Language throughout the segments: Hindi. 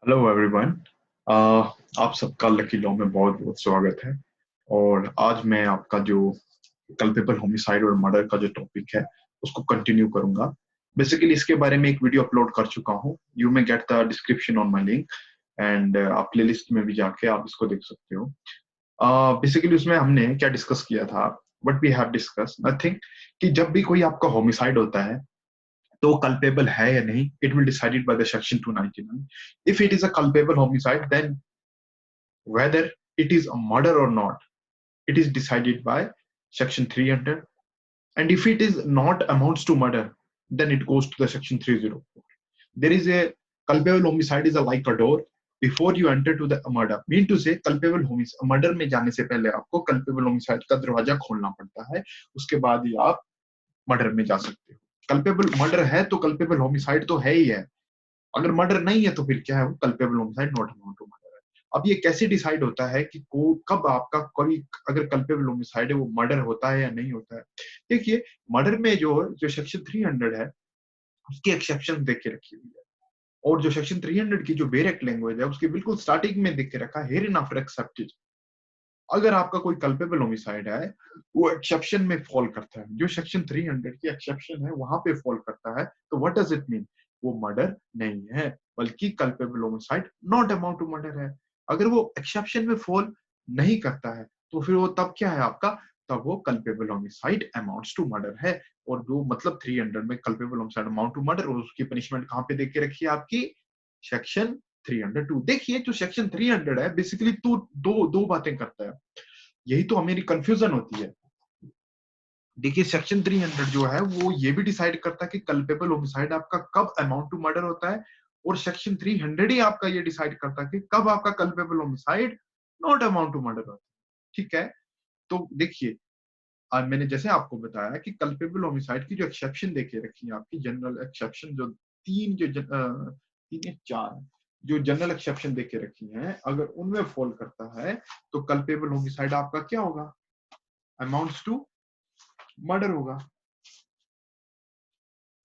Hello everyone. आप सबका लकी लॉ में बहुत बहुत स्वागत है। और आज मैं आपका जो कल्पेबल होमिसाइड और मर्डर का जो टॉपिक है उसको कंटिन्यू करूंगा। बेसिकली इसके बारे में एक वीडियो अपलोड कर चुका हूँ। You may get the description on my link and आप प्लेलिस्ट में भी जाके आप इसको देख सकते हो। बेसिकली उसमें हमने क्या डिस्कस किया था, what we have discuss nothing, कि जब भी कोई आपका होमिसाइड होता है तो कल्पेबल है या नहीं, it will decided by the section 299। If it is a culpable homicide then whether it is a murder or not, it is decided by section 300. And if it is not amounts to murder, then it goes to the section 304. There is a culpable homicide is a like a door before you enter to the murder. Mean to say culpable homicide murder में जाने से पहले आपको culpable homicide का दरवाजा खोलना पड़ता है, उसके बाद ही आप मर्डर में जा सकते हो। कल्पेबल मर्डर है तो कल्पेबल होमिसाइड तो है ही है। अगर मर्डर नहीं है तो फिर क्या है, वो culpable homicide not amount to murder है। अब ये कैसे डिसाइड होता है कि कब आपका कोई अगर कल्पेबल होमिसाइड है वो मर्डर होता है या नहीं होता है। देखिए, मर्डर में जो जो सेक्शन 300 है उसकी एक्सेप्शन देख के रखी हुई है। और जो सेक्शन 300 की जो बेरेक लैंग्वेज है उसके बिल्कुल स्टार्टिंग में देख के रखा है, हियर इन आफ्टर एक्सेप्टेड। अगर आपका कोई कल्पेबल होमिसाइड है वो एक्सेप्शन में फॉल करता है, जो सेक्शन 300 की एक्सेप्शन है वहां पे फॉल करता है, तो व्हाट डज इट मीन? वो मर्डर नहीं है बल्कि culpable homicide not amount to murder है। अगर वो एक्सेप्शन में फॉल नहीं करता है तो फिर वो तब क्या है आपका? तब वो culpable homicide amounts to murder है। और जो मतलब 300 में culpable homicide amount to murder, और उसकी पनिशमेंट कहां पे देख के रखी है आपकी? सेक्शन 302। देखिए, जो सेक्शन 300 है बेसिकली तो दो दो बातें करता है। यही तो मेरी कंफ्यूजन होती है। देखिए, सेक्शन 300 जो है वो ये भी डिसाइड करता है कि कल्पेबल होमिसाइड आपका कब अमाउंट टू मर्डर होता है, और सेक्शन 300 ही आपका ये डिसाइड करता है कि कब आपका culpable homicide not amount to murder होता है। ठीक है? तो देखिए, मैंने जैसे आपको बताया कि कल्पेबल होमिसाइड की जो एक्सेप्शन देखे रखी है आपकी जनरल एक्सेप्शन, जो तीन या चार जो जनरल एक्सेप्शन देखे रखी हैं, अगर उनमें फॉल करता है तो कल्पेबल होमिसाइड आपका क्या होगा? अमाउंट्स टू मर्डर होगा।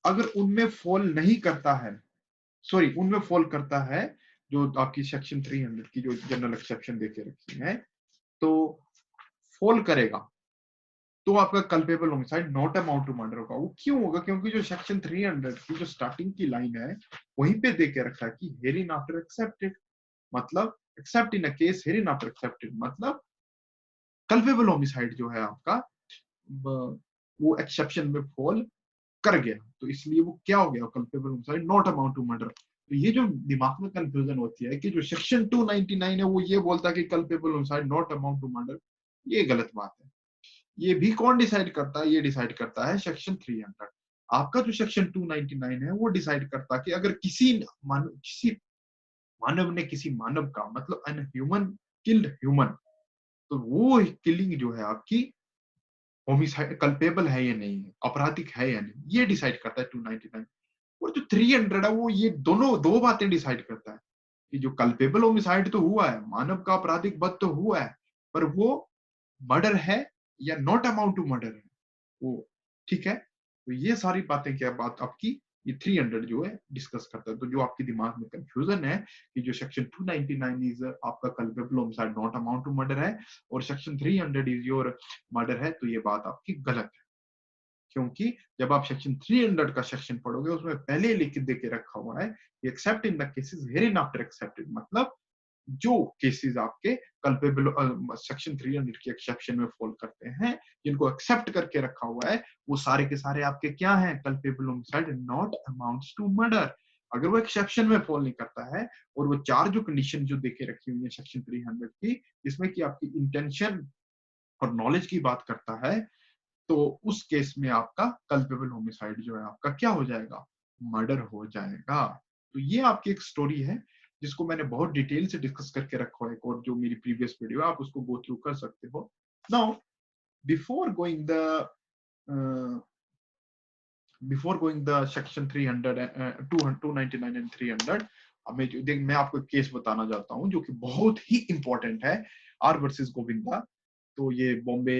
अगर उनमें फॉल नहीं करता है, सॉरी उनमें फॉल करता है, जो आपकी सेक्शन 300 की जो जनरल एक्सेप्शन देके रखी है, तो फॉल करेगा तो आपका culpable homicide not amount to murder होगा। वो क्यों होगा? क्योंकि जो सेक्शन 300 की जो स्टार्टिंग की लाइन है वहीं पे देके रखा है कि हेरिन आफ्टर एक्सेप्टेड, मतलब accept in a case herein after accepted, मतलब कल्पेबल होमिसाइड जो है आपका वो एक्सेप्शन में फॉल कर गया, तो इसलिए वो क्या हो गया? Culpable homicide not amount to murder. तो ये जो दिमाग में कंफ्यूजन होती है कि जो सेक्शन 299 है वो ये बोलता है कि culpable homicide not amount to murder, ये गलत बात है। ये भी कौन डिसाइड करता है? ये डिसाइड करता है सेक्शन 300। आपका जो सेक्शन 299 है वो डिसाइड करता है कि अगर किसी मानव ने किसी मानव का, मतलब एन ह्यूमन किल्ड ह्यूमन, तो वो किलिंग जो है आपकी होमिसाइड कल्पेबल है या नहीं है, आपराधिक है या नहीं, ये डिसाइड करता है 299। और जो 300 है वो ये दोनों दो बातें डिसाइड करता है कि जो कल्पेबल होमिसाइड तो हुआ है, मानव का आपराधिक वध तो हुआ है, पर वो मर्डर है या नॉट अमाउंट टू मर्डर है वो। ठीक है? तो ये सारी बातें क्या बात आपकी ये 300 जो है डिस्कस करता है। तो जो आपके दिमाग में कंफ्यूजन है कि जो सेक्शन 299 इज आपका culpable homicide not amount to murder है और सेक्शन 300 इज योर मर्डर है, तो ये बात आपकी गलत है। क्योंकि जब आप सेक्शन 300 का सेक्शन पढ़ोगे उसमें पहले लिख दे के रखा हुआ है, accept in the cases herein after accepted, मतलब जो केसेस आपके कल्पेबल सेक्शन 300 के एक्सेप्शन में फॉल करते हैं, जिनको एक्सेप्ट करके रखा हुआ है, वो सारे के सारे आपके क्या हैं? Culpable homicide not amounts to murder. अगर वो एक्सेप्शन में फॉल नहीं करता है, और वो चार जो कंडीशन जो देके रखी हुई है सेक्शन 300 की, जिसमें कि आपकी इंटेंशन और नॉलेज की बात करता है, तो उस केस में आपका कल्पेबल होमिसाइड जो है आपका क्या हो जाएगा? मर्डर हो जाएगा। तो ये आपकी एक स्टोरी है जिसको मैंने बहुत डिटेल से डिस्कस करके रखा है, और जो मेरी प्रीवियस वीडियो है आप उसको गो थ्रू कर सकते हो। Now before going the before going the section 300 299 and 300, हमें जो देख मैं आपको एक केस बताना चाहता हूँ जो कि बहुत ही इंपॉर्टेंट है, आर वर्सेस गोविंदा। तो ये Bombay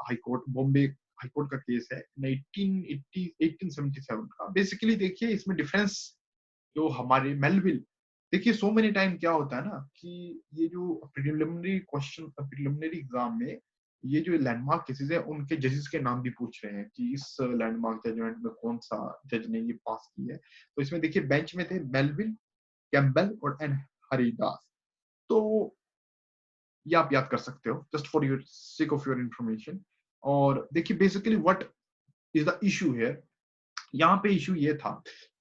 high court, Bombay high court का केस है 1877 का। बेसिकली देखिए, इसमें डिफरेंस जो हमारे मेलविल देखिए सो मेनी टाइम क्या होता है ना कि ये जो प्रिलिमिनरी एग्जाम में ये जो लैंडमार्क केसेस है उनके जजेस के नाम भी पूछ रहे हैं कि इस लैंडमार्क जजमेंट में कौन सा जज ने ये पास की है। तो इसमें देखिए बेंच में थे मेलविन कैम्पबेल और एन हरिदास। तो ये आप याद कर सकते हो just for your sick of your information. और देखिए basically what is the issue here, यहाँ पे इशू ये था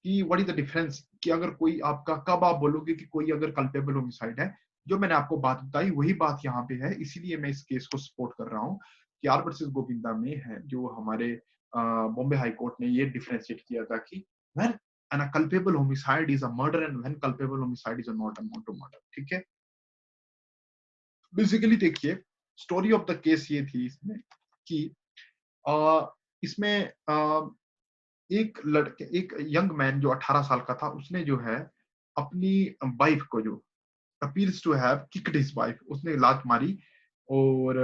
कि व्हाट इज द डिफरेंस कि अगर कोई आपका, कब आप बोलोगे कि कोई अगर कल्पेबल होमिसाइड है। जो मैंने आपको बात बताई वही बात यहाँ पे है, इसीलिए मैं इस केस को सपोर्ट कर रहा हूँ कि आर वर्सेस गोविंदा में है जो हमारे बॉम्बे हाई कोर्ट ने ये डिफरेंशिएट किया था कि when an culpable homicide is a murder and when culpable homicide is a not amount to murder. ठीक है, बेसिकली देखिए स्टोरी ऑफ द केस ये थी इसमें कि आ, इसमें एक लड़के, एक यंग मैन जो 18 साल का था, उसने जो है अपनी वाइफ को जो appears to have kicked his wife, उसने लात मारी और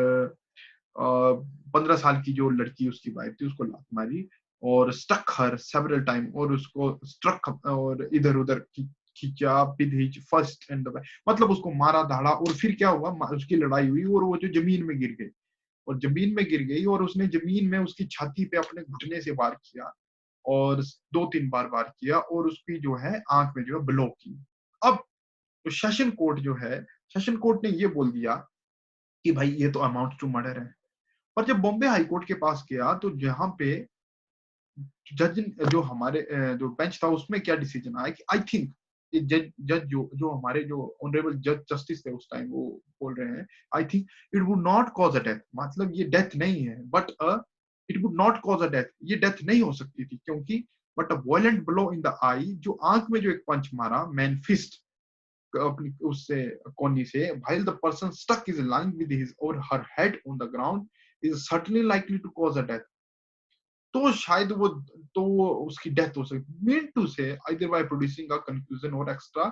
15 साल की जो लड़की उसकी वाइफ थी उसको लात मारी और स्टक हर सेवरल टाइम, और उसको स्ट्रक और इधर उधर खींचा विद हिज फर्स्ट एंड मतलब उसको मारा धाड़ा। और फिर क्या हुआ, उसकी लड़ाई हुई और वो जो जमीन में गिर गई, और जमीन में गिर गई और उसने जमीन में उसकी छाती पे अपने घुटने से वार किया और 2-3 बार वार किया और उसकी जो है आंख में जो है ब्लॉक की। अब तो सेशन कोर्ट जो है, सेशन कोर्ट ने ये बोल दिया कि भाई ये तो अमाउंट टू मर्डर है। पर जब बॉम्बे हाई कोर्ट के पास गया तो जहां पे जज, जो हमारे जो बेंच था उसमें क्या डिसीजन आया कि आई थिंक जज जज जो जो हमारे जो ऑनरेबल जज जस्टिस थे उस टाइम, वो बोल रहे हैं I think it would not cause a death, मतलब ये डेथ नहीं है but it would not cause a death, ये डेथ नहीं हो सकती थी क्योंकि but a violent blow in the eye, जो आंख में जो एक पंच मारा मैन फिस्ट अपनी उससे कोनी से, while the person stuck is lying with his or her head on the ground is certainly likely to cause a death। तो शायद वो, तो वो उसकी डेथ हो सकती मीन टू से either by producing a confusion और एक्स्ट्रा,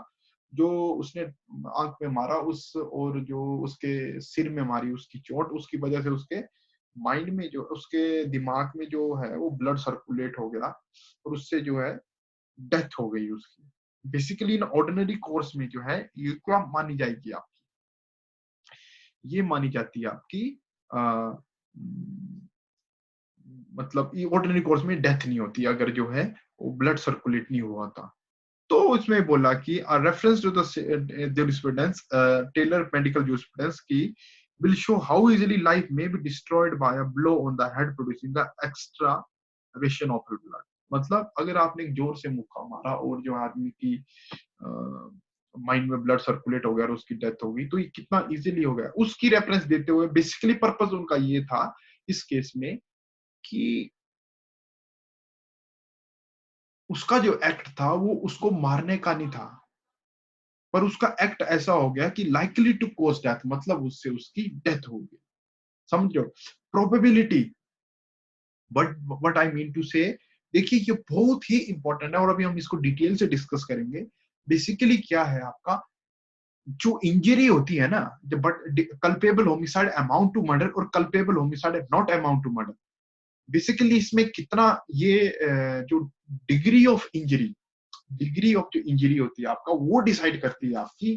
जो उसने आंख में मारा उस, और जो उसके सिर में मारी उसकी चोट, उसकी वजह से उसके माइंड में जो, उसके दिमाग में जो है वो ब्लड सर्कुलेट हो गया और उससे जो है डेथ हो गई उसकी। बेसिकली इन ऑर्डिनरी कोर्स में जो है ये क्या मानी जाएगी आपकी, ये मानी जाती है आपकी आ, मतलब ये ऑर्डिनरी कोर्स में डेथ नहीं होती अगर जो है वो ब्लड सर्कुलेट नहीं हुआ था। तो उसमें बोला कि reference to the jurisprudence, Taylor medical jurisprudence की will show how easily life may be destroyed by a blow on the head producing the extravasation of blood। मतलब अगर आपने एक जोर से मुक्का मारा और जो आदमी की माइंड में ब्लड सर्कुलेट हो गया और उसकी डेथ हो गई, तो ये कितना इजीली हो गया, उसकी रेफरेंस देते हुए बेसिकली पर्पस उनका ये था इस केस में कि उसका जो एक्ट था वो उसको मारने का नहीं था, पर उसका एक्ट ऐसा हो गया कि लाइकली टू कोज डेथ, मतलब उससे उसकी डेथ हो गई। समझो probability, but what I mean to say, देखिए ये बहुत ही इंपॉर्टेंट है और अभी हम इसको डिटेल से डिस्कस करेंगे। बेसिकली क्या है आपका, जो इंजरी होती है ना, but culpable homicide amount to murder और culpable homicide not amount to murder. Basically इसमें कितना ये जो degree of injury, degree of जो इंजरी होती है आपका वो डिसाइड करती है आपकी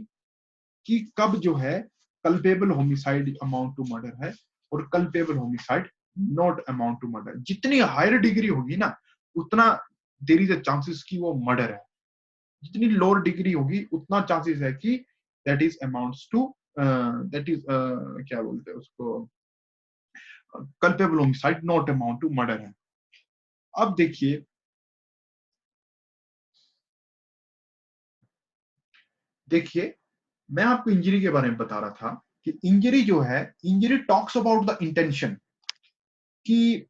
कि कब जो है culpable homicide amount to murder है और culpable homicide not amount to murder. जितनी हायर डिग्री होगी ना उतना देयर इज अ चांसेस कि वो मर्डर है, जितनी लोअर डिग्री होगी उतना चांसेस है कि that is amounts to, that is क्या बोलते हैं उसको, culpable homicide not amount to murder है। अब देखिए, देखिए मैं आपको इंजरी के बारे में बता रहा था कि इंजरी जो है, injury talks about the intention कि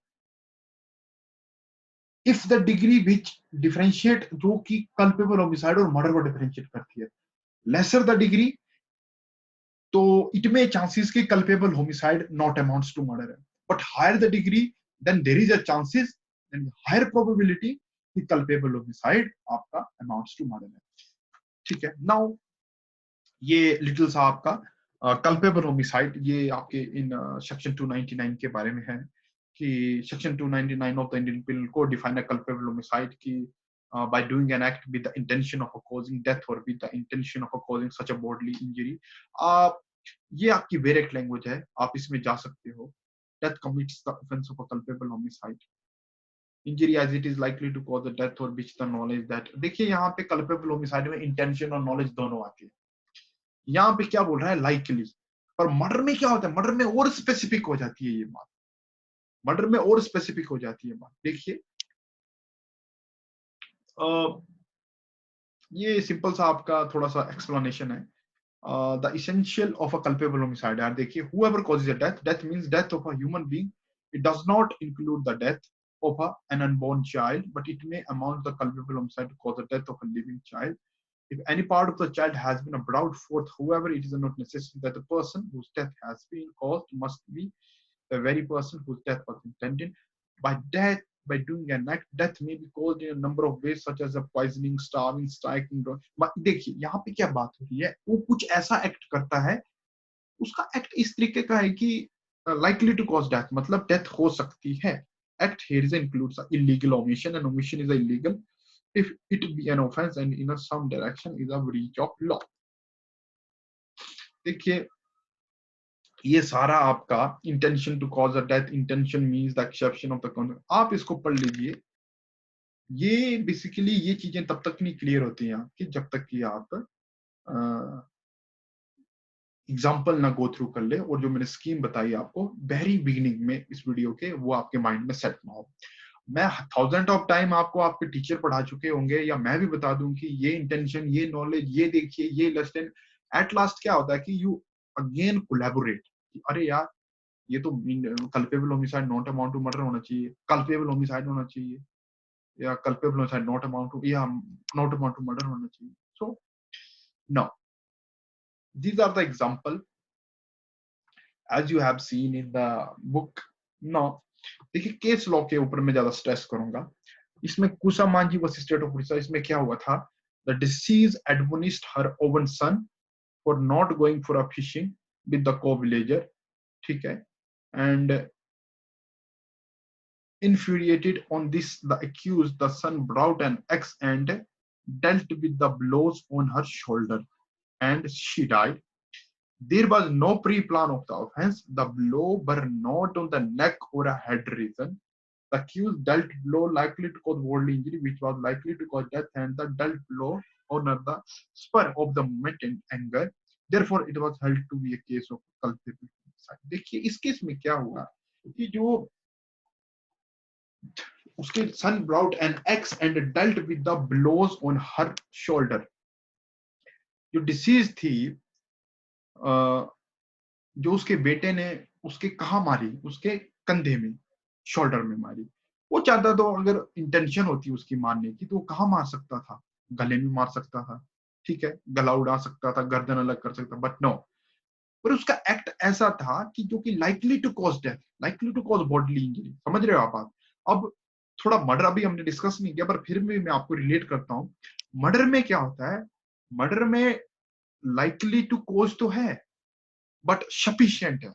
if the degree which differentiate, जो कि कल्पेबल होमिसाइड और मर्डर को डिफरेंशिएट करती है, लेसर द डिग्री तो इट में चांसेस कि culpable homicide not amounts to murder है, but higher the degree then there is a chances and higher probability कि कल्पेबल होमिसाइड आपका अमाउंट्स टू मर्डर है। ठीक है, नाउ ये लिटिल सा आपका कल्पेबल होमिसाइड, ये आपके इन सेक्शन 299 के बारे में है कि section 299 of the Indian penal code define a culpable homicide की by doing an act with the intention of causing death or with the intention of causing such a bodily injury. ये आपकी direct language है, आप इसमें जा सकते हो. Death commits the offense of a culpable homicide. Injury as it is likely to cause the death or which the knowledge that. देखिए यहाँ पे culpable homicide में intention और knowledge दोनों आती है. यहाँ पे क्या बोल रहा है likely, पर मर्डर में क्या होता है, मर्डर में और स्पेसिफिक हो जाती है ये बात, मर्डर में और स्पेसिफिक हो जाती है बात. देखिए ये सिंपल सा आपका थोड़ा सा एक्सप्लेनेशन है. The essential of a culpable homicide. यार देखिए, whoever causes a death, death means death of a human being. It does not include the death of an unborn child, but it may amount the culpable homicide to cause the death of a living child. If any part of the child has been brought forth, however, it is not necessary that the person whose death has been caused must be the very person whose death was intended. By death, by doing an act, death may be caused in a number of ways, such as a poisoning, starving, striking. देखिए यहाँ पे क्या बात हो रही है, वो कुछ ऐसा एक्ट करता है, उसका एक्ट इस तरीके का है कि likely to cause death, मतलब डेथ हो सकती है. Act here is includes illegal omission, and omission is illegal if it be an offense and in some direction is a breach of law. देखिए ये सारा आपका intention to cause a death, intention means the exception of the concept, आप इसको पढ़ लीजिए. ये बेसिकली ये चीजें तब तक नहीं क्लियर होती हैं आपकी जब तक कि आप एग्जाम्पल ना गो थ्रू कर ले, और जो मैंने स्कीम बताई आपको वेरी बिगिनिंग में इस वीडियो के, वो आपके माइंड में सेट ना हो. मैं 1000 ऑफ टाइम आपको आपके टीचर पढ़ा चुके होंगे, या मैं भी बता दूं कि ये इंटेंशन, ये नॉलेज, ये देखिए, ये लेसन. एट लास्ट क्या होता है कि यू अगेन कोलैबोरेट. अरे यार ये तो culpable homicide not amount to murder होना चाहिए, कल्पेबल होमिसाइड होना चाहिए, या culpable homicide not amount to, या नॉट अमाउंट टू मर्डर होना चाहिए. So now these are the example as you have seen in the book. now देखिए केस लॉ के ऊपर मैं ज्यादा स्ट्रेस करूंगा. इसमें Kusa Majhi versus state of Orissa, इसमें क्या हुआ था, the deceased admonished her own son for not going for a fishing with the co villager. ठीक है, and infuriated on this, the accused, the son brought an axe and dealt with the blows on her shoulder, and she died. There was no pre-plan of the offense. The blow were not on the neck or a head region. The accused dealt blow likely to cause bodily injury, which was likely to cause death, and the dealt blow on the spur of the moment and anger. Therefore, it was held to be a case of culpable homicide. देखिए इस केस में क्या हुआ कि जो उसके son brought an axe and dealt with the blows on her shoulder. जो डिसीज थी, जो उसके बेटे ने उसके कहा मारी, उसके कंधे में, शोल्डर में मारी. वो चाहता तो अगर इंटेंशन होती उसकी मारने की तो वो कहाँ मार सकता था, गले में मार सकता था. ठीक है, गला उड़ा सकता था, गर्दन अलग कर सकता, बट नो. पर उसका एक्ट ऐसा था कि जो कि likely to cause death, likely to cause bodily injury. समझ रहे हो आप बात. अब थोड़ा मर्डर अभी हमने डिस्कस नहीं किया, पर फिर भी मैं आपको रिलेट करता हूँ. मर्डर में क्या होता है, मर्डर में लाइकली टू कॉज तो है, बट सफिशिएंट है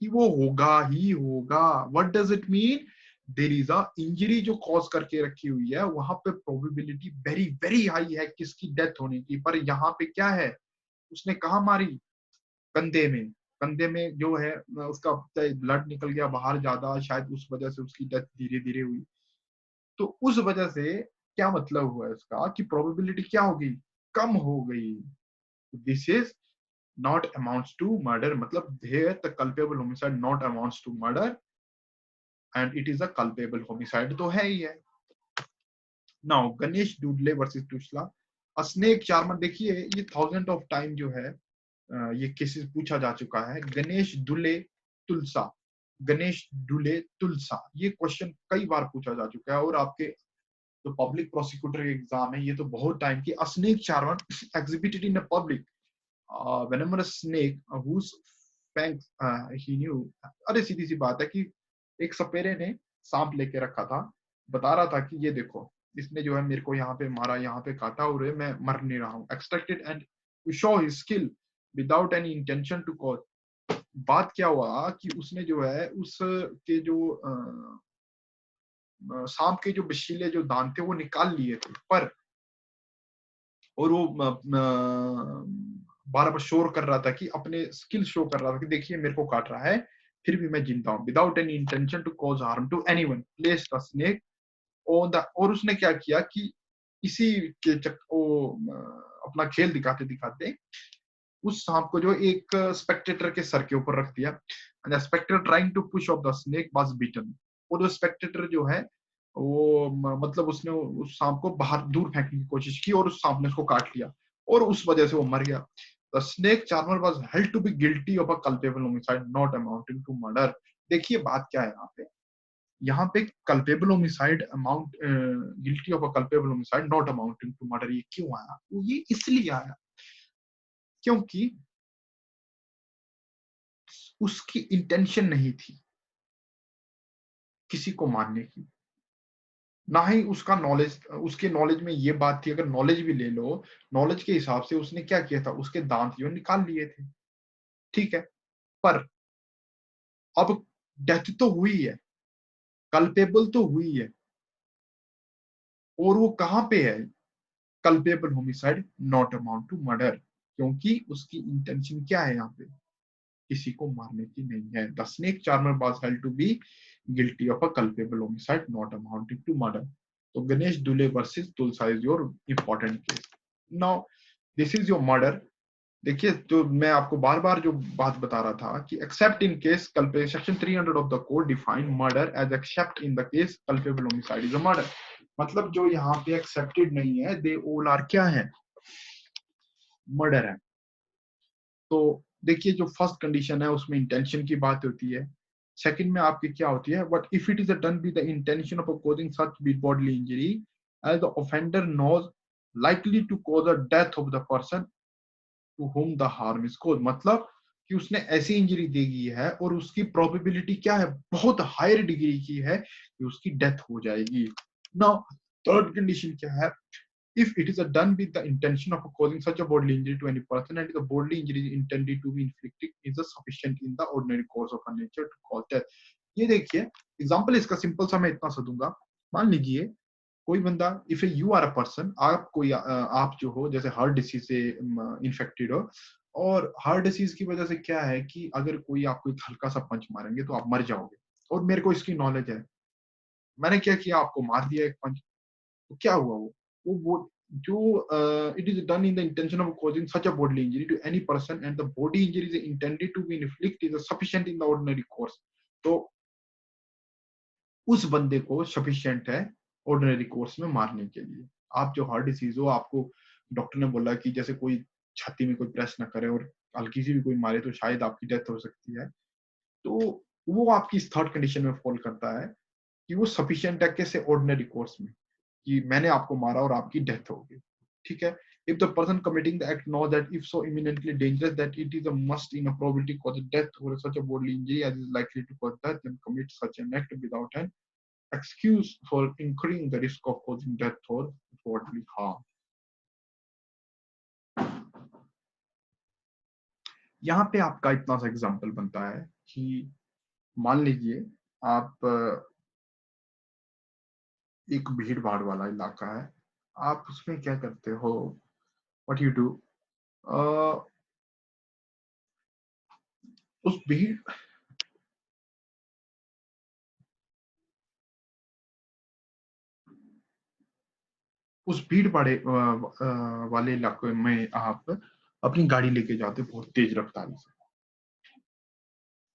कि वो होगा ही होगा. What does it mean, there is a injury जो कॉज करके रखी हुई है, वहां पे प्रोबेबिलिटी वेरी वेरी हाई है किसकी डेथ होने की. पर यहाँ पे क्या है, उसने कहा मारी, कंधे में. कंधे में जो है उसका ब्लड निकल गया बाहर ज्यादा, शायद उस वजह से उसकी डेथ धीरे धीरे हुई. तो उस वजह से क्या मतलब हुआ इसका कि प्रोबेबिलिटी क्या होगी, कम हो गई. This is not amounts to murder, मतलब here the culpable homicide not amounts to murder and it is a culpable homicide तो है ही है. now गणेश डुडले वर्सेस टुसला, स्नेक चार्मर. देखिए ये 1000 ऑफ टाइम जो है ये केसेस पूछा जा चुका है. गणेश दुले तुलसा, गणेश दुले तुलसा, ये क्वेश्चन कई बार पूछा जा चुका है, और आपके जो पब्लिक प्रोसिक्यूटर एग्जाम है ये तो बहुत टाइम की. Snake charmer exhibited in public whenever a snake whose fangs he knew. अरे सीधी सी बात है कि एक सपेरे ने सांप लेके रखा था, बता रहा था कि ये देखो इसने जो है मेरे को यहाँ पे मारा, यहाँ पे काटा, और मैं मर नहीं रहा हूँ. Extracted and to show his skill without any intention to cause. बात क्या हुआ कि उसने जो है उसके जो सांप के जो विषीले जो दांत थे वो निकाल लिए थे, पर और वो बार बार शोर कर रहा था कि अपने स्किल शो कर रहा था कि देखिए मेरे को काट रहा है, फिर भी मैं जिंदा हूं, without any intention to cause harm to anyone, place the snake on the, और उसने क्या किया कि इसी के अपना खेल दिखाते दिखाते उस सांप को जो एक स्पेक्टेटर के सर के ऊपर रख दिया, and spectator trying to push off the snake was beaten, और वो स्पेक्टेटर जो है वो मतलब उसने उस सांप को बाहर दूर फेंकने की कोशिश की और उस सांप ने उसको काट लिया और उस वजह से वो मर गया। The snake charmer was held to be guilty of a culpable homicide not amounting to murder. देखिए बात क्या है यहाँ पे culpable homicide amount guilty of a culpable homicide not amounting to murder, ये क्यों आया? ये इसलिए आया क्योंकि उसकी इंटेंशन नहीं थी किसी को मारने की, ना ही उसका नॉलेज, उसके नॉलेज में ये बात थी। अगर नॉलेज भी ले लो, नॉलेज के हिसाब से उसने क्या किया था, उसके दांत जो निकाल लिए थे, ठीक है, पर अब डेथ तो हुई है, कल्पेबल तो हुई है, और वो कहां पे है? Culpable homicide not amount to murder, क्योंकि उसकी इंटेंशन क्या है यहाँ पे, किसी को मारने की नहीं है। The snake charmer was held to be guilty of a culpable homicide not amounting to murder. तो Ganesh Dule versus Tulsa is your important case. Now this is your murder. देखिए तो मैं आपको बार बार जो बात बता रहा था कि except in case culpable, section 300 of the code define murder as except in the case culpable homicide is a murder. मतलब जो यहाँ पे एक्सेप्टेड नहीं है, दे ऑल आर क्या है, मर्डर है। तो देखिए जो फर्स्ट कंडीशन है उसमें इंटेंशन की बात होती है, सेकंड में आपकी क्या होती है, but if it is done with the intention of causing such big bodily injury as the offender knows likely to cause the death of the person to whom the harm is caused, मतलब कि उसने ऐसी इंजरी दे दी है और उसकी प्रोबेबिलिटी क्या है, बहुत हायर डिग्री की है कि उसकी डेथ हो जाएगी। नाउ थर्ड कंडीशन क्या है, if it is done with the intention of causing such a bodily injury to any person and the bodily injury is intended to be inflicted is sufficient in the ordinary course of nature to cause death। ये देखिए एग्जांपल इसका सिंपल सा मैं इतना सा दूंगा, मान लीजिए कोई बंदा, if you are a person, आप कोई आप जो हो जैसे हार्ट डिसीज से इन्फेक्टेड हो, और हार्ट डिसीज की वजह से क्या है कि अगर कोई आपको एक हल्का सा पंच मारेंगे तो आप मर जाओगे, और मेरे को इसकी नॉलेज है, मैंने क्या किया, आपको मार दिया एक पंच, तो क्या हुआ, वो जो it is done in the intention of causing such a bodily injury to any person and the body injury is intended to be inflicted is sufficient in the ordinary course। तो उस बंदे को सफिशिएंट है ऑर्डिनरी कोर्स में मारने के लिए। आप जो हार्ट डिसीज हो, आपको डॉक्टर ने बोला कि जैसे कोई छाती में कोई प्रेस ना करे और हल्की सी भी कोई मारे तो शायद आपकी डेथ हो सकती है, तो वो आपकी इस थर्ड कंडीशन में फॉल करता है कि वो सफिशिएंट है कैसे, ऑर्डिनरी कोर्स में, कि मैंने आपको मारा और आपकी डेथ हो गई, ठीक है। If the person committing the act knows that if so imminently dangerous that it is a must in a probability cause death or such a bodily injury as is likely to cause death, then commit such an act without an excuse for incurring the risk of causing death or bodily harm। यहाँ पे आपका इतना सा एग्जाम्पल बनता है कि मान लीजिए आप एक भीड़ भाड़ वाला इलाका है, आप उसमें क्या करते हो, व्हाट यू डू, उस भीड़ उस भीड़ भाड़े वाले इलाके में आप अपनी गाड़ी लेके जाते हो बहुत तेज रफ्तारी से।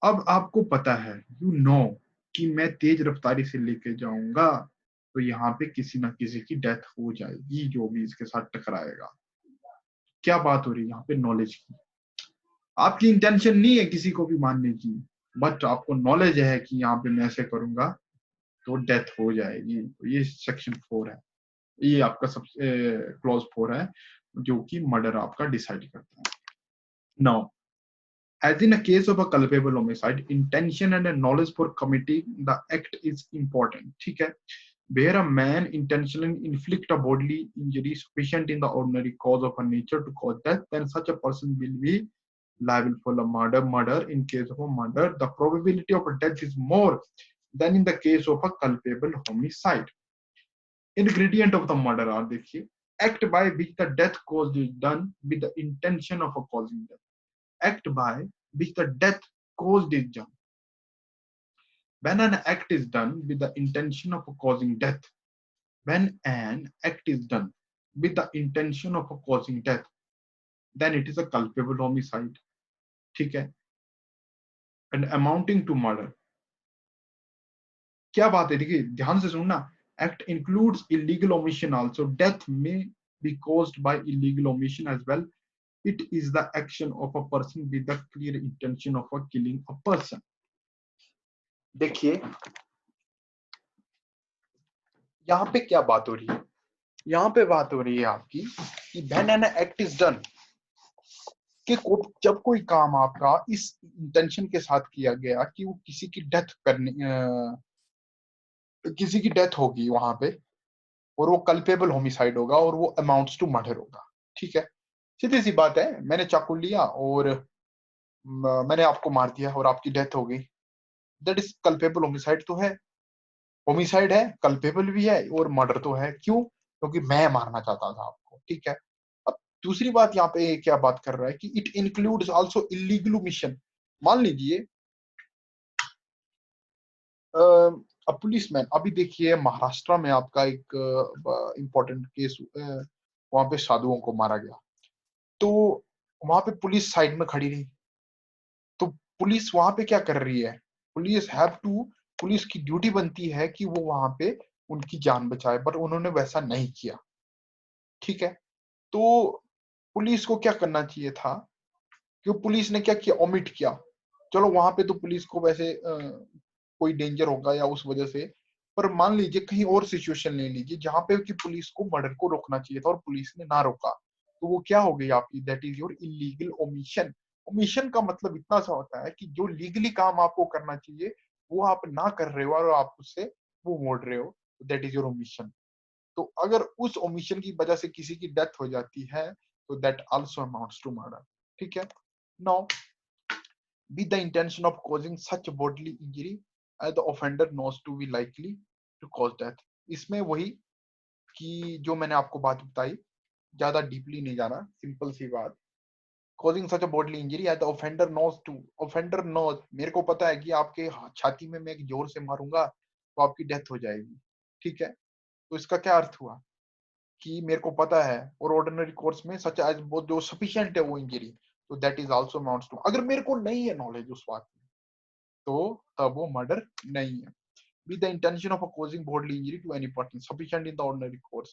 अब आपको पता है, यू नो कि मैं तेज रफ्तारी से लेके जाऊंगा तो यहाँ पे किसी ना किसी की डेथ हो जाएगी जो भी इसके साथ टकराएगा। क्या बात हो रही है यहाँ पे, नॉलेज की। आपकी इंटेंशन नहीं है किसी को भी मारने की, बट आपको नॉलेज है कि यहाँ पे मैं ऐसे करूंगा तो डेथ हो जाएगी। तो ये सेक्शन 4 है, ये आपका सबसे क्लॉज 4 है जो कि मर्डर आपका डिसाइड करता है। Now as in a case of a culpable homicide, intention and a knowledge for committing the act is important, ठीक है। Where a man intentionally inflict a bodily injury sufficient in the ordinary cause of a nature to cause death, then such a person will be liable for a murder. In case of a murder, the probability of a death is more than in the case of a culpable homicide. Ingredient of the murder are, देखिए, act by which the death caused is done with the intention of causing death. Act by which the death caused is done. When an act is done with the intention of causing death, when an act is done with the intention of causing death, then it is a culpable homicide. ठीक है? And amounting to murder. क्या बात है, देखिए ध्यान से सुनना. Act includes illegal omission also. Death may be caused by illegal omission as well. It is the action of a person with the clear intention of killing a person. देखिए यहाँ पे क्या बात हो रही है, यहाँ पे बात हो रही है आपकी कि when an act is done, कि जब कोई काम आपका इस इंटेंशन के साथ किया गया कि वो किसी की डेथ करने, किसी की डेथ होगी वहां पे, और वो कल्पेबल होमिसाइड होगा और वो अमाउंट्स टू मर्डर होगा. ठीक है, सीधी सी बात है, मैंने चाकू लिया और मैंने आपको मार दिया और आपकी डेथ हो गई. दैट इज कल्पेबल होमिसाइड तो है, होमिसाइड है, कल्पेबल भी है और मर्डर तो है. क्यों? क्योंकि मैं मारना चाहता था आपको. ठीक है, अब दूसरी बात यहाँ पे क्या बात कर रहा है कि it includes also illegal omission. मान लीजिए पुलिसमैन, अभी देखिए महाराष्ट्र में आपका एक इंपॉर्टेंट केस, वहां पे साधुओं को मारा गया, तो वहां पे पुलिस साइड में खड़ी रही. तो पुलिस वहां पे क्या कर रही है, पुलिस की ड्यूटी बनती है कि वो वहां पे उनकी जान बचाए, पर उन्होंने वैसा नहीं किया. ठीक है, तो पुलिस को क्या करना चाहिए था, कि पुलिस ने क्या किया, ओमिट किया. चलो वहां पे तो पुलिस को वैसे कोई डेंजर होगा या उस वजह से, पर मान लीजिए कहीं और सिचुएशन ले लीजिए जहां पे कि पुलिस को मर्डर को रोकना चाहिए था और पुलिस ने ना रोका, तो वो क्या हो गई आपकी, that is your illegal omission. Omission का मतलब इतना सा होता है कि जो लीगली काम आपको करना चाहिए वो आप ना कर रहे हो और आप उससे वो मोड़ रहे हो, दैट इज योर ओमिशन. तो अगर उस ओमिशन की वजह से किसी की डेथ हो जाती है तो that also amounts to murder. ठीक है, now with the intention of causing such bodily injury as the offender knows to be likely to cause death. इसमें वही कि जो मैंने आपको बात बताई, ज्यादा डीपली नहीं जाना, सिंपल सी बात. causing such a bodily injury as the offender knows, मेरे को पता है कि आपके छाती में मैं एक जोर से मारूंगा तो आपकी डेथ हो जाएगी. ठीक है, तो इसका क्या अर्थ हुआ कि मेरे को पता है, और ऑर्डिनरी कोर्स में सच एज वो जो सफिशिएंट है वो इंजरी, तो that is also amounts to. अगर मेरे को नहीं है नॉलेज उस बात में तो तब वो मर्डर नहीं है. With the intention of causing bodily injury to any person sufficient in the ordinary course.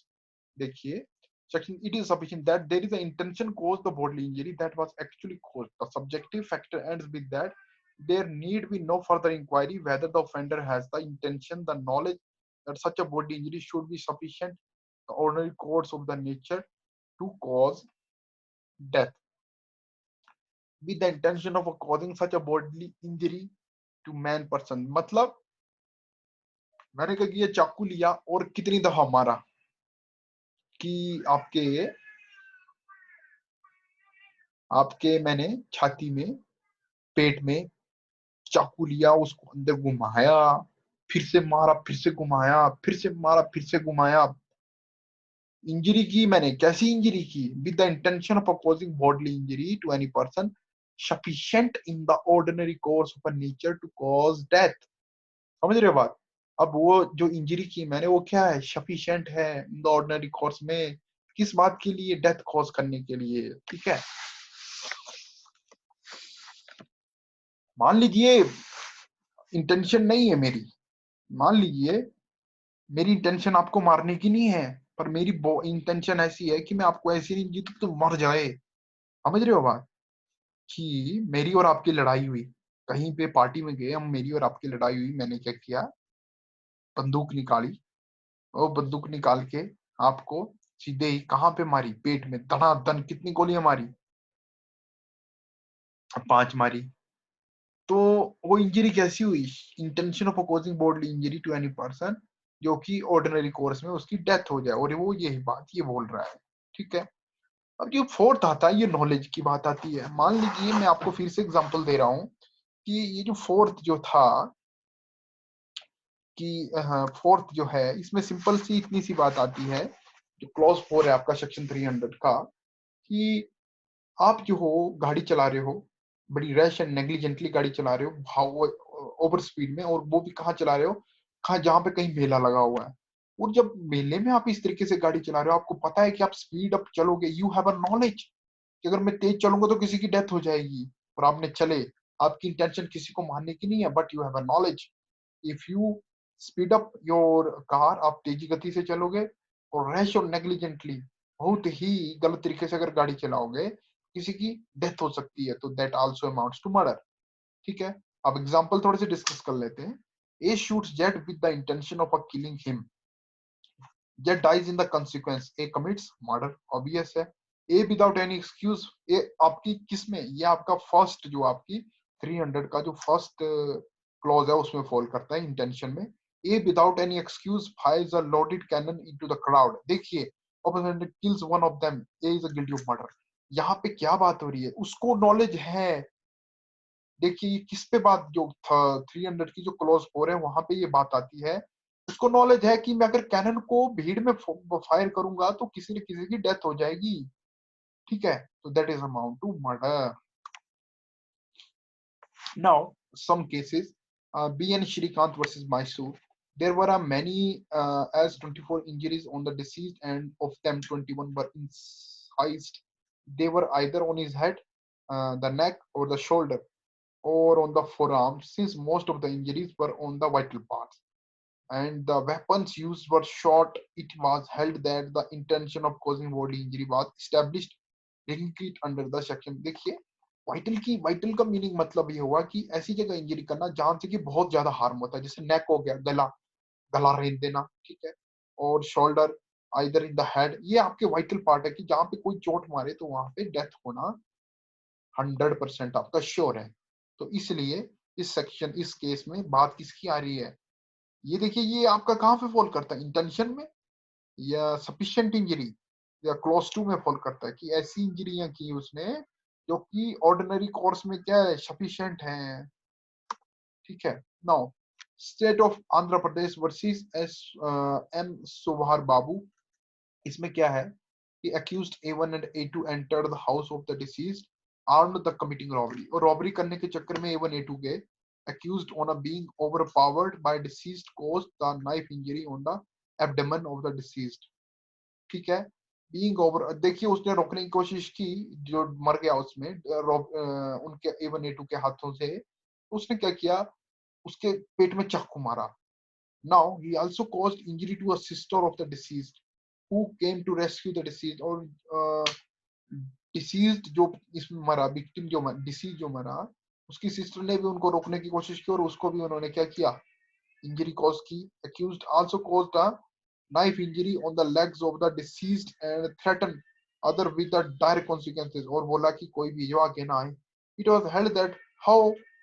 देखिए section, it is sufficient that there is an intention cause the bodily injury that was actually caused. The subjective factor ends with that there need be no further inquiry whether the offender has the intention, the knowledge that such a bodily injury should be sufficient the ordinary course of the nature to cause death. With the intention of causing such a bodily injury to man person, मतलब मैंने क्या किया, चाकू लिया और कितनी दफा मारा कि आपके मैंने छाती में, पेट में चाकू लिया, उसको अंदर घुमाया, फिर से मारा, फिर से घुमाया, फिर से मारा, फिर से घुमाया. इंजरी की मैंने, कैसी इंजरी की, with the intention of causing bodily injury to any person sufficient in the ordinary course of a nature to cause death. समझ रहे हो बात? अब वो जो इंजरी की मैंने वो क्या है, सफिशिएंट है इन द ऑर्डिनरी कोर्स में, किस बात के लिए, डेथ कॉज करने के लिए. ठीक है, मान लीजिए इंटेंशन नहीं है मेरी, मान लीजिए मेरी इंटेंशन आपको मारने की नहीं है, पर मेरी इंटेंशन ऐसी है कि मैं आपको ऐसी नहीं जीतू तो मर जाए. समझ रहे हो बात, कि मेरी और आपकी लड़ाई हुई, कहीं पे पार्टी में गए हम, मेरी और आपकी लड़ाई हुई, मैंने क्या किया, बंदूक निकाली, वो बंदूक निकाल के आपको सीधे ही कहां पे मारी, पेट में धनाधन. कितनी गोलियां मारी, 5 मारी. तो वो इंजरी कैसी हुई, intention of causing bodily injury to any person, जो कि ऑर्डिनरी कोर्स में उसकी डेथ हो जाए, और वो यही बात ये बोल रहा है. ठीक है, अब जो फोर्थ आता है ये नॉलेज की बात आती है. मान लीजिए मैं आपको फिर से एग्जांपल दे रहा हूं कि ये जो फोर्थ जो था कि फोर्थ जो है इसमें सिंपल सी इतनी सी बात आती है, जो क्लॉज 4 है आपका सेक्शन 300 का, कि आप जो हो गाड़ी चला रहे हो, बड़ी रैश एंड नेग्लिजेंटली गाड़ी चला रहे हो, भाव ओवर स्पीड में, और वो भी कहाँ चला रहे हो, कहाँ, जहाँ पे कहीं मेला लगा हुआ है। और जब मेले में आप इस तरीके से गाड़ी चला रहे हो, आपको पता है कि आप स्पीड अप चलोगे, यू हैव अ नॉलेज कि अगर मैं तेज चलूंगा तो किसी की डेथ हो जाएगी, और आपने चले, आपकी इंटेंशन किसी को मारने की नहीं है, but you have a knowledge, if you speed up your car, आप तेजी गति से चलोगे, और रैश और नेग्लिजेंटली, बहुत ही गलत तरीके से अगर गाड़ी चलाओगे, किसी की डेथ हो सकती है, तो that also amounts to murder. ठीक है, अब एग्जांपल थोड़े से डिस्कस कर लेते हैं। A shoots Z with the intention of killing him, Z dies in the consequence, A commits murder, obvious है। A without any excuse, A आपकी किसमें, ये आपका फर्स्ट जो आपकी 300 का जो फर्स्ट क्लॉज है उसमें फॉल करता है, इंटेंशन में। A without any excuse fires a loaded cannon into the crowd, देखिए opponent kills one of them, A is a guilty of murder. यहाँ पे क्या बात हो रही है, उसको नॉलेज है। देखिए किस पे बात, जो 300 की जो क्लॉज 4 है वहां पे ये बात आती है, उसको नॉलेज है कि मैं अगर कैनन को भीड़ में फायर करूंगा तो किसी न किसी की डेथ हो जाएगी। ठीक है, तो that is amount to murder. Now some cases, B N Srikanth versus Mysore, there were many as 24 injuries on the deceased, and of them 21 were incised. They were either on his head, the neck, or the shoulder, or on the forearm, since most of the injuries were on the vital parts. And the weapons used were short. It was held that the intention of causing body injury was established, bringing it under the section. देखिए वाइटल की, वाइटल का मीनिंग मतलब ये हुआ कि ऐसी जगह इंजरी करना जहां से कि बहुत ज्यादा हार्म होता है, जैसे नेक हो गया, गला, गला रेत देना, ठीक है, और shoulder, either in the head, ये आपके वाइटल पार्ट है कि जहां पे कोई चोट मारे तो वहां पे डेथ होना 100% आपका श्योर है। तो इसलिए इस सेक्शन, इस केस में बात किसकी आ रही है, ये देखिए ये आपका कहाँ पे फॉल करता है, इंटेंशन में, या सफिशिएंट इंजरी, या क्लोज टू में फॉल करता है, कि ऐसी इंजरियां की उसने जो कि ऑर्डिनरी कोर्स में क्या है, सफिशिएंट है। ठीक है, now state of Andhra Pradesh versus S M Subhar Babu, इसमें क्या है कि accused A1 and A2 entered the house of the deceased armed the committing robbery, और रॉबरी करने के चक्कर में A1 A2 गए, accused on a being overpowered by deceased caused the knife injury on the abdomen of the deceased। ठीक है, being over, देखिए उसने रोकने की कोशिश की, जो मर गया उसमें उनके A1 A2 के हाथों से, उसने क्या किया, उसके पेट में चाकू मारा। Now he also caused injury to a sister of the deceased who came to rescue the deceased, और डिसीज्ड जो इसमें मरा, विक्टिम जो डिसीज जो मरा, उसकी सिस्टर ने भी उनको रोकने की कोशिश की, और उसको भी उन्होंने क्या किया, इंजरी कॉज की। accused also caused a knife injury on the legs of the deceased and threatened other with the dire consequences, और बोला कि कोई भी जो आगे ना आए। it was held that how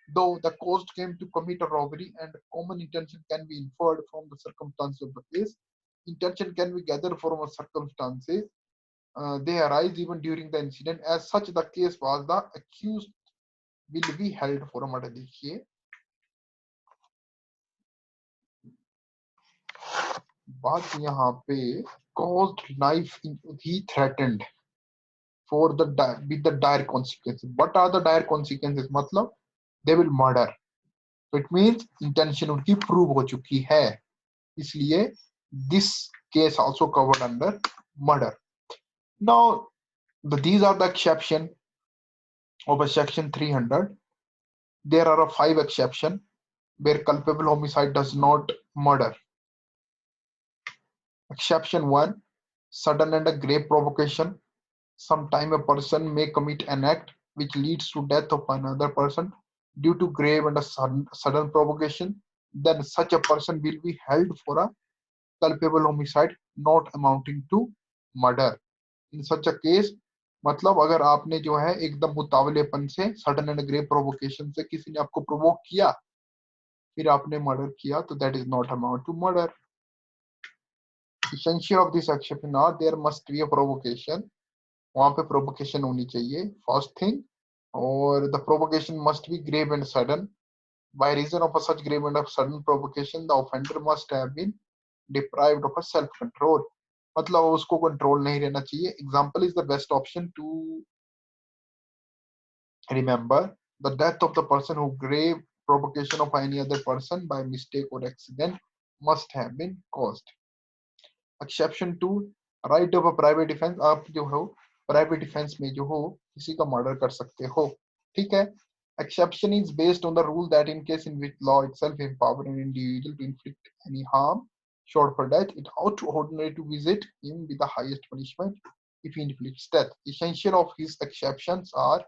though the caused came to commit a robbery and common intention can be inferred from the circumstances of the case, intention can be gathered from circumstances, they arise even during the incident, as such the case was the accused will be held for a murder। देखिए बात यहाँ पे, caused knife he threatened for the with the dire consequences, what are the dire consequences, मतलब they will murder, so it means intention उनकी prove हो चुकी है, इसलिए this case also covered under murder। Now these are the exception of a section 300, there are 5 exception where culpable homicide does not murder. Exception 1, sudden and a grave provocation. Sometime a person may commit an act which leads to death of another person due to grave and a sudden provocation. Then such a person will be held for a culpable homicide not amounting to murder. In such a case, मतलब अगर आपने जो है एकदम मुतावलेपन से, सडन एंड ग्रेव प्रोवोकेशन से किसी ने आपको प्रोवोक किया, फिर आपने मर्डर किया, तो that is not amount to murder. essential of this exception are there must be a provocation, वहां पे provocation होनी चाहिए फर्स्ट थिंग, और the provocation must be grave and sudden, By reason of a such grave and of sudden provocation, the offender must have been deprived of a self control. मतलब उसको कंट्रोल नहीं रहना चाहिए. Example is the best option to remember. The death of the person who grave provocation of any other person by mistake or accident must have been caused. Exception to right of a private defense. आप जो हो प्राइवेट डिफेंस में जो हो किसी का मर्डर कर सकते हो. ठीक है. Exception is based on the rule that in case in which law itself empower an individual to inflict any harm short for death, it ought to ordinarily to visit him with the highest punishment if he inflicts death. Essential of his exceptions are,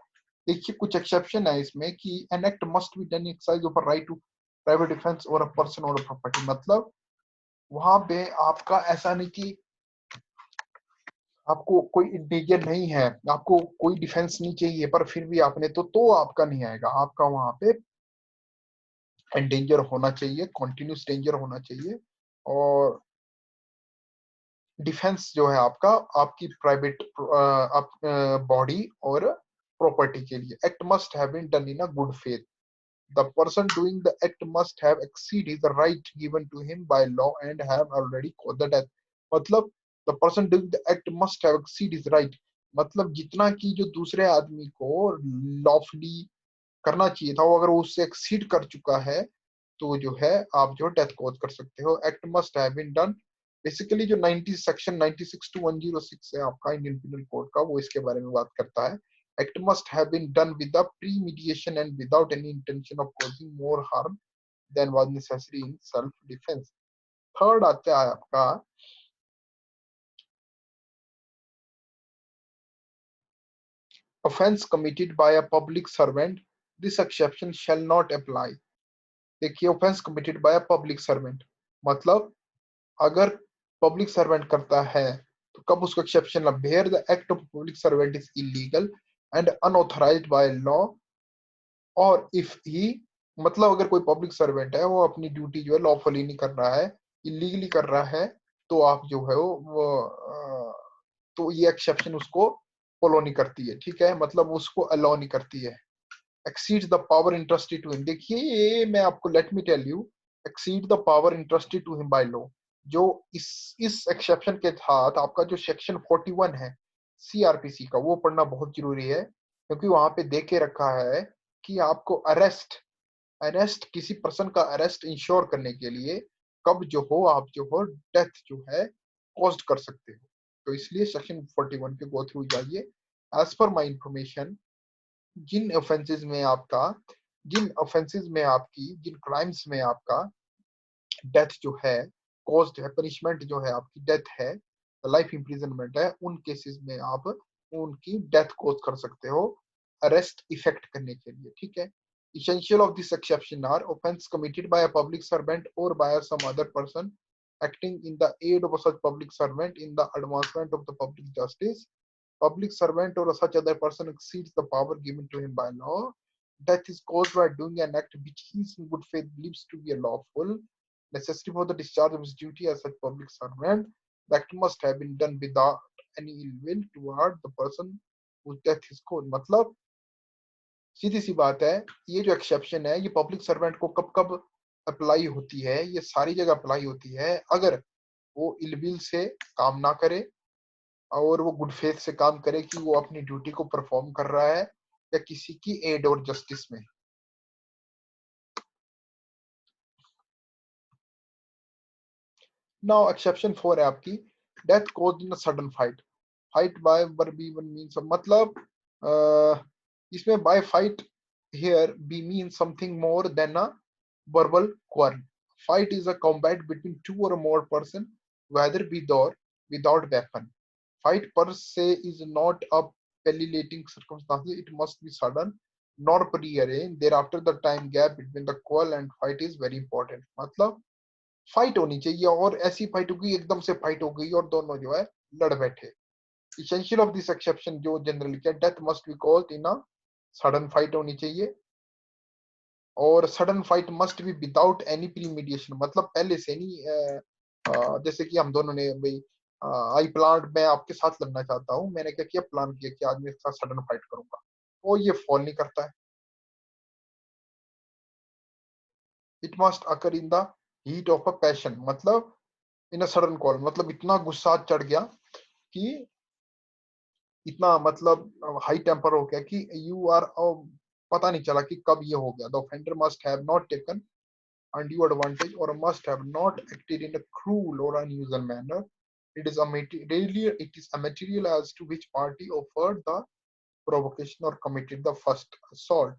देखिए कुछ exception है इसमें कि an act must be done in exercise of a right to private defense or a person or a property. मतलब वहां पे आपका ऐसा नहीं कि आपको कोई इंटीरियर नहीं है, आपको कोई डिफेंस नहीं चाहिए, पर फिर भी आपने तो आपका नहीं आएगा. आपका वहां पे डेंजर होना चाहिए, कॉन्टिन्यूस डेंजर होना चाहिए. और डिफेंस जो है आपका आपकी प्राइवेट आप बॉडी और प्रॉपर्टी के लिए. Act must have been done in a good faith. The person doing the act must have exceed his right given to him by law and have already cause the death. मतलब the person doing the act must have exceed his right. मतलब जितना कि जो दूसरे आदमी को लॉफुली करना चाहिए था, वो अगर वो उससे एक्सीड कर चुका है तो जो है आप जो डेथ कॉज कर सकते हो. Act must have been done. Basically जो 90 सेक्शन 96 टू 106 है आपका इंडियन पिनल कोड का, वो इसके बारे में बात करता है. Act must have been done with the premeditation and without any intention of causing more harm than was necessary in self defence. Third आता है आपका offense committed by a public servant. This exception shall not apply. देखिए offence committed by a public servant मतलब अगर पब्लिक सर्वेंट करता है तो कब उसको exception law. Where the act of public servant is illegal and unauthorised by law और इफ ही. मतलब अगर कोई पब्लिक सर्वेंट है वो अपनी ड्यूटी जो है लॉफुली नहीं कर रहा है, इलीगली कर रहा है, तो आप जो है वो तो ये एक्सेप्शन उसको फॉलो नहीं करती है. ठीक है. मतलब उसको अलाउ नहीं करती है. exceeds the power entrusted to him. देखिए ये मैं आपको let me tell you exceed the power entrusted to him by law. जो इस एक्सेप्शन के साथ आपका जो सेक्शन 41 है सीआरपीसी का, वो पढ़ना बहुत जरूरी है क्योंकि वहां पे दे के रखा है कि आपको अरेस्ट किसी पर्सन का अरेस्ट इंश्योर करने के लिए कब जो हो आप जो हो डेथ जो है कॉज कर सकते हो. तो इसलिए सेक्शन 41 के गो थ्रू जाइए. एज पर माई इंफॉर्मेशन जिन ऑफेंसेस में आपका जिन क्राइम्स में आपका डेथ जो है कॉज्ड है, पनिशमेंट जो है आपकी डेथ है, लाइफ इम्प्रिजनमेंट है, उन केसेस में आप उनकी डेथ कॉज कर सकते हो अरेस्ट इफेक्ट करने के लिए. ठीक है. Essential of this exception are offense committed by a public servant or by some other person acting in the aid of such public servant in the advancement of the public justice. Public servant or such other person exceeds the power given to him by law. Death is caused by doing an act which he in good faith believes to be a lawful, necessary for the discharge of his duty as such public servant. The act must have been done without any ill will toward the person whose death is caused. मतलब सीधी सी बात है, ये जो एक्सेप्शन है ये पब्लिक सर्वेंट को कब कब अप्लाई होती है, ये सारी जगह अप्लाई होती है अगर वो इलविल से काम ना करे और वो गुड फेथ से काम करे कि वो अपनी ड्यूटी को परफॉर्म कर रहा है या किसी की एड और जस्टिस में. नाउ एक्सेप्शन 4 है आपकी death caused in a sudden fight. Fight by be one means मतलब इसमें by fight here be mean something more than a verbal quarrel. Fight is a combat between two or more person, whether with or without weapon. Fight per se is not a palliating circumstance. It must be sudden, nor prearranged. Thereafter, the time gap between the quarrel and fight is very important. मतलब फाइट होनी चाहिए और ऐसी फाइट होगी एकदम से फाइट हो गई और दोनों जो है लड़ बैठे. Essential of this exception जो जनरली क्या death must be caused in a sudden fight होनी चाहिए और sudden fight must be without any premeditation. मतलब पहले से नहीं जैसे कि हम दोनों ने भाई आई प्लान मैं आपके साथ लड़ना चाहता हूँ, मैंने क्या किया प्लान किया कि आज मैं इसके साथ सडन फाइट करूंगा, वो ये फॉल नहीं करता है. It must occur in the heat of a passion, मतलब इन अ सडन कॉल, मतलब इतना गुस्सा चढ़ गया कि इतना मतलब हाई टेम्पर हो गया कि यू आर, पता नहीं चला कि कब ये हो गया. The offender must have not taken undue advantage or must have not acted in a cruel or unusual manner. It is a material as to which party offered the provocation or committed the first assault.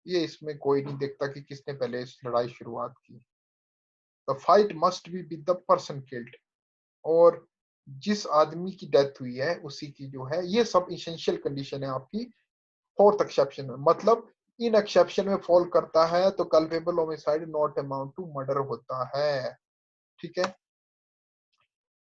ये इसमें कोई नहीं देखता कि किसने पहले इस लड़ाई शुरुआत की. The fight must be with the person killed, और जिस आदमी की डेथ हुई है उसी की जो है, ये सब इसेंशियल कंडीशन है आपकी फोर्थ एक्सेप्शन में. मतलब इन एक्सेप्शन में फॉल करता है तो culpable homicide not amount to murder होता है. ठीक है.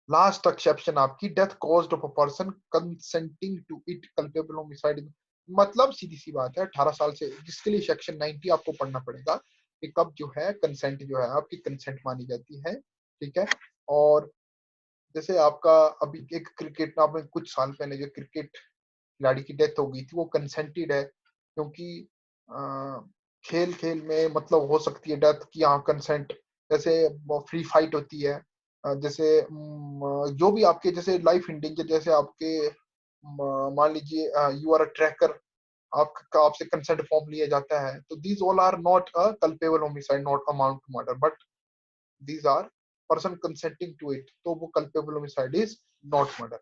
लास्ट एक्सेप्शन आपकी death caused of a person consenting to it culpable homicide. मतलब सीधी सी बात है, 18 साल से, जिसके लिए सेक्शन 90 आपको पढ़ना पड़ेगा कि कब जो है कंसेंट जो है आपकी कंसेंट मानी जाती है. ठीक है. और जैसे आपका अभी एक क्रिकेट में कुछ साल पहले जो क्रिकेट खिलाड़ी की डेथ हो गई थी, वो कंसेंटेड है, क्योंकि खेल खेल में मतलब हो सकती है डेथ की, यहाँ कंसेंट. जैसे फ्री फाइट होती है, जैसे जो भी आपके जैसे लाइफ इन डेंजर, जैसे आपके मान लीजिए यू आर अ ट्रैकर, आपका आपसे कंसेंट फॉर्म लिया जाता है, तो these all are not a culpable homicide, not amount to murder, but these are person consenting to it, तो वो culpable homicide is not murder.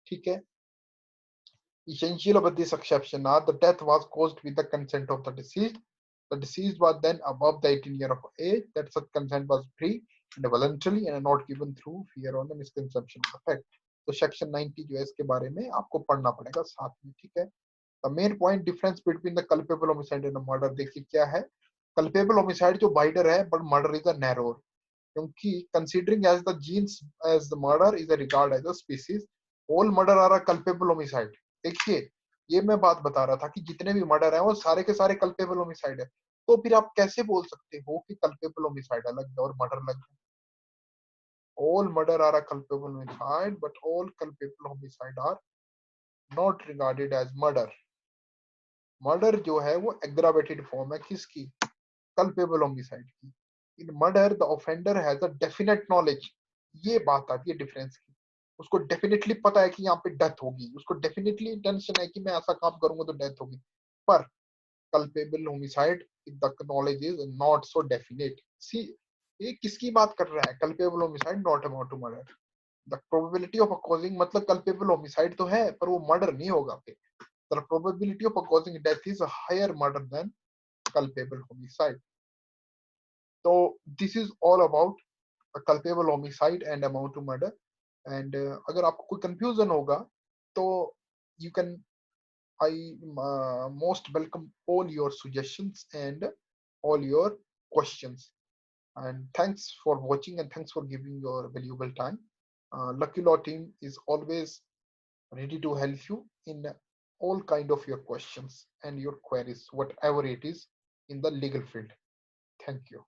ठीक है. Essential of this exception are the death was caused with the consent of the deceased. The deceased was then above the 18 year of age. That such consent was free and voluntary and not given through fear or the misconception of the fact. तो सेक्शन 90 जो है इसके बारे में आपको पढ़ना पड़ेगा साथ में. ठीक है. The main point difference between the culpable homicide and murder देखिए क्या है. कल्पेबल होमिसाइड जो वाइडर है, but murder is a narrower, क्योंकि considering as the genus as the murder is a regard as a species, all murder are a culpable homicide. देखिए, ये मैं बात बता रहा था कि जितने भी मर्डर हैं वो सारे के सारे कल्पेबल होमिसाइड है. तो फिर आप कैसे बोल सकते हो कि कल्पेबल होमिसाइड अलग है और मर्डर अलग है. All murder are a culpable homicide but all culpable homicide are not regarded as murder. Murder जो है वो एग्रावेटेड फॉर्म है किसकी, कल्पेबल होमिसाइड की. In murder the offender has a definite knowledge. ये बात आती है डिफरेंस की. उसको डेफिनेटली पता है कि यहाँ पे डेथ होगी, उसको डेफिनेटली इंटेंशन है कि मैं ऐसा काम करूंगा तो डेथ होगी. पर culpable homicide the knowledge is not so definite. See, ये किसकी बात कर रहा है, culpable homicide not about to murder. The probability of causing, मतलब कल्पेबल होमिसाइड तो है पर वो मर्डर नहीं होगा. फिर the probability of causing death is higher murder than culpable homicide. तो this is all about culpable homicide and amount to murder. And अगर आपको कोई कंफ्यूजन होगा तो you can, I most welcome all your suggestions and all your questions. And thanks for watching and thanks for giving your valuable time. Lucky Law team is always ready to help you in all kind of your questions and your queries, whatever it is in the legal field. Thank you.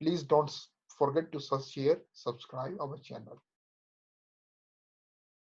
Please don't forget to share, subscribe our channel.